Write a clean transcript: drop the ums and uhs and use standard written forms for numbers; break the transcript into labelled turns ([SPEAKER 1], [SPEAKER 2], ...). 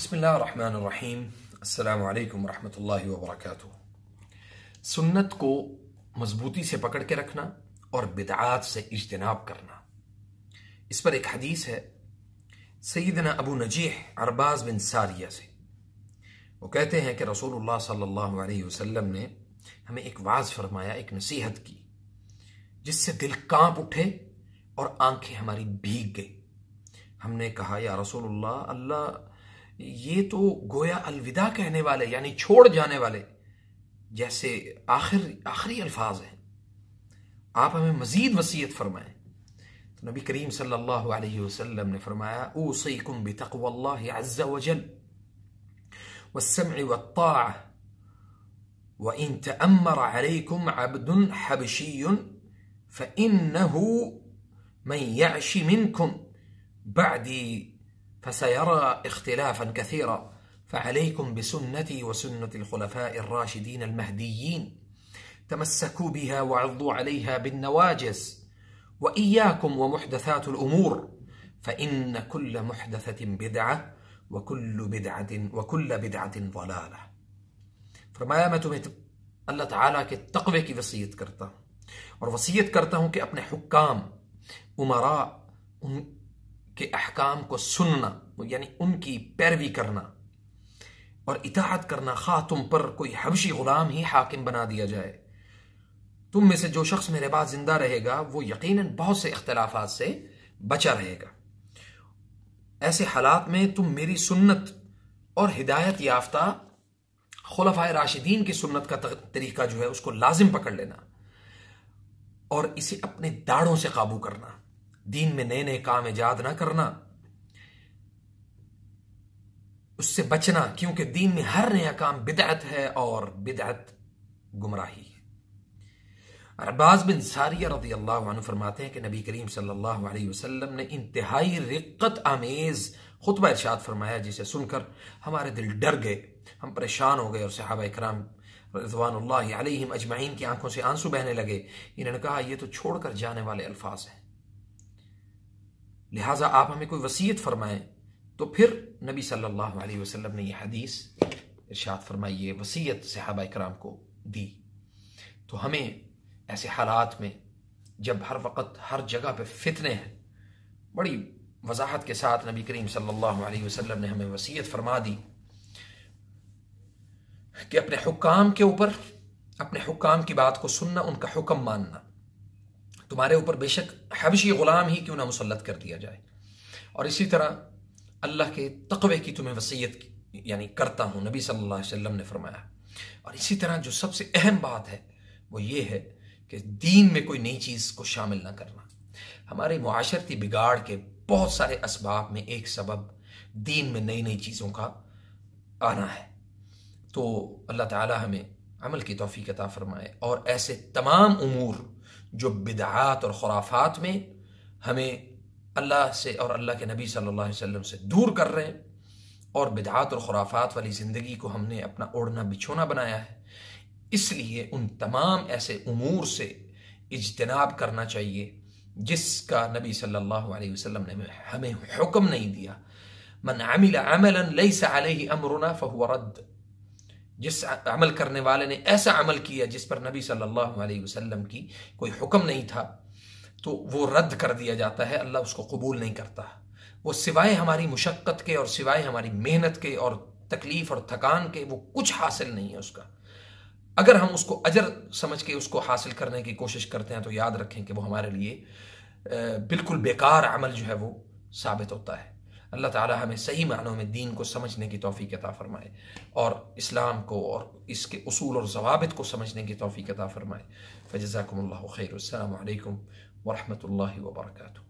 [SPEAKER 1] بسم اللہ الرحمن الرحیم۔ السلام علیکم ورحمۃ اللہ وبرکاتہ۔ سنت کو مضبوطی سے پکڑ کے رکھنا اور بدعات سے اجتناب کرنا، اس پر ایک حدیث ہے سیدنا ابو نجیح عرباض بن ساریہ سے۔ وہ کہتے ہیں کہ رسول اللہ صلی اللہ علیہ وسلم نے ہمیں ایک وعظ فرمایا، ایک نصیحت کی، جس سے دل کانپ اٹھے اور آنکھیں ہماری بھیگ گئی۔ ہم نے کہا یا رسول اللہ یہ تو گویا الوداع کہنے والے، یعنی چھوڑ جانے والے جیسے آخری الفاظ ہیں، آپ ہمیں مزید وصیت فرمائیں۔ تو نبی کریم صلی اللہ علیہ وسلم نے فرمایا اوصیکم بتقوی اللہ عز وجل والسمع والطاعة وإن تأمر عليكم عبد حبشي فإنه من يعش منكم بعدي فسيرى اختلافا كثيرا فعليكم بسنتي وسنة الخلفاء الراشدين المهديين تمسكوا بها وعضوا عليها بالنواجذ وإياكم ومحدثات الأمور فإن كل محدثة بدعة وكل بدعة ضلالة۔ فرمایا میں تمہیں اللہ تعالیٰ کے تقوی کی وصیت کرتا ہوں، اور وصیت کرتا ہوں کہ اپنے حکام، امراء، ان کے احکام کو سننا، یعنی ان کی پیروی کرنا اور اطاعت کرنا، خواہ تم پر کوئی حبشی غلام ہی حاکم بنا دیا جائے۔ تم میں سے جو شخص میرے بعد زندہ رہے گا وہ یقیناً بہت سے اختلافات سے بچا رہے گا۔ ایسے حالات میں تم میری سنت اور ہدایت یافتہ خلفائے راشدین کی سنت کا طریقہ جو ہے اس کو لازم پکڑ لینا اور اسے اپنے داڑھوں سے قابو کرنا، دین میں نئے نئے کام ایجاد نہ کرنا، اس سے بچنا، کیونکہ دین میں ہر نیا کام بدعت ہے اور بدعت گمراہی ہے۔ عرباض بن ساریہ رضی اللہ عنہ فرماتے ہیں کہ نبی کریم صلی اللہ علیہ وسلم نے انتہائی رقت آمیز خطبہ ارشاد فرمایا، جسے سن کر ہمارے دل ڈر گئے، ہم پریشان ہو گئے، اور صحابہ کرام رضوان اللہ علیہم اجمعین کی آنکھوں سے آنسو بہنے لگے۔ انہوں نے کہا یہ تو چھوڑ کر جانے والے الفاظ ہیں، لہٰذا آپ ہمیں کوئی وصیت فرمائیں۔ تو پھر نبی صلی اللہ علیہ وسلم نے یہ حدیث ارشاد فرمائی، یہ وصیت صحابہ کرام کو دی۔ تو ہمیں ایسے حالات میں جب ہر وقت ہر جگہ پہ فتنے ہیں، بڑی وضاحت کے ساتھ نبی کریم صلی اللہ علیہ وسلم نے ہمیں وصیت فرما دی کہ اپنے حکام کے اوپر، اپنے حکام کی بات کو سننا، ان کا حکم ماننا۔ تمہارے اوپر بے شک حبشی غلام ہی کیوں نہ مسلط کر دیا جائے، اور اسی طرح اللہ کے تقوی کی تمہیں وصیت یعنی کرتا ہوں، نبی صلی اللہ علیہ وسلم نے فرمایا۔ اور اسی طرح جو سب سے اہم بات ہے وہ یہ ہے کہ دین میں کوئی نئی چیز کو شامل نہ کرنا۔ ہمارے معاشرتی بگاڑ کے بہت سارے اسباب میں ایک سبب دین میں نئی نئی چیزوں کا آنا ہے۔ تو اللہ تعالی ہمیں عمل کی توفیق عطا فرمائے، اور ایسے تمام امور جو بدعات اور خرافات میں ہمیں اللہ سے اور اللہ کے نبی صلی اللہ علیہ وسلم سے دور کر رہے ہیں، اور بدعات اور خرافات والی زندگی کو ہم نے اپنا اوڑھنا بچھونا بنایا ہے، اس لیے ان تمام ایسے امور سے اجتناب کرنا چاہیے جس کا نبی صلی اللہ علیہ وسلم نے ہمیں حکم نہیں دیا۔ من عمل عملا لیس علیہ امرنا فہو رد۔ جس عمل کرنے والے نے ایسا عمل کیا جس پر نبی صلی اللہ علیہ وسلم کی کوئی حکم نہیں تھا تو وہ رد کر دیا جاتا ہے، اللہ اس کو قبول نہیں کرتا۔ وہ سوائے ہماری مشقت کے اور سوائے ہماری محنت کے اور تکلیف اور تھکان کے وہ کچھ حاصل نہیں ہے اس کا۔ اگر ہم اس کو اجر سمجھ کے اس کو حاصل کرنے کی کوشش کرتے ہیں تو یاد رکھیں کہ وہ ہمارے لیے بالکل بیکار عمل جو ہے وہ ثابت ہوتا ہے۔ اللہ تعالی ہمیں صحیح معنوں میں دین کو سمجھنے کی توفیق عطا فرمائے، اور اسلام کو اور اس کے اصول اور ضوابط کو سمجھنے کی توفیق عطا فرمائے۔ فجزاکم اللہ خیر۔ السلام علیکم ورحمۃ اللہ وبرکاتہ۔